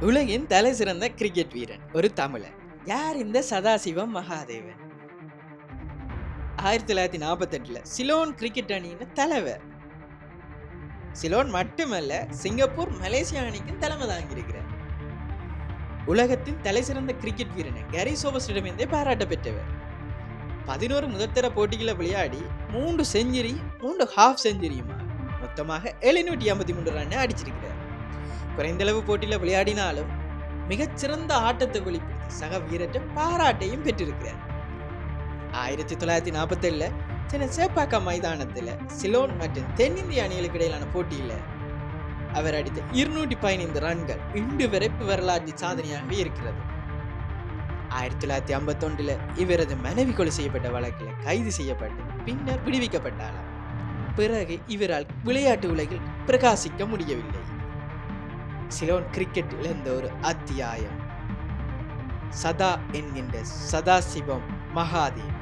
உலகின் தலை சிறந்த கிரிக்கெட் வீரன் ஒரு தமிழன். யார் இந்த சதாசிவம் மகாதேவன்? 1948 சிலோன் கிரிக்கெட் அணியின் தலைவர். சிலோன் மட்டுமல்ல, சிங்கப்பூர் மலேசியா அணிக்கும் தலைமை தாங்கியிருக்கிறார். உலகத்தின் தலை சிறந்த கிரிக்கெட் வீரன் கேரி சோபர்ஸிடமிருந்தே பாராட்ட பெற்றவர். 11 முதற்தர போட்டிகளை விளையாடி 3 செஞ்சுரி 3 ஹாஃப் செஞ்சுரியுமா மொத்தமாக 753 ரன் அடிச்சிருக்கிறார். குறைந்தளவு போட்டியில் விளையாடினாலும் மிகச்சிறந்த ஆட்டத்தை வெளிப்படுத்தி சக வீரற்ற பாராட்டையும் பெற்றிருக்கிறார். 1947 சென்னை சேப்பாக்கா மைதானத்தில் சிலோன் மற்றும் தென்னிந்திய அணிகளுக்கு இடையிலான போட்டியில் அவர் அடித்த 215 ரன்கள் இன்று வரை வரலாற்று சாதனையாகவே இருக்கிறது. 1951 இவரது மனைவி கொலை செய்யப்பட்ட வழக்கில் கைது செய்யப்பட்டு பின்னர் விடுவிக்கப்பட்டாராம். பிறகு இவரால் விளையாட்டு உலகில் பிரகாசிக்க முடியவில்லை. சிலோன் கிரிக்கெட்டில் இருந்த ஒரு அத்தியாயம். சதா என்கின்ற சதாசிவம் மகாதேவ்.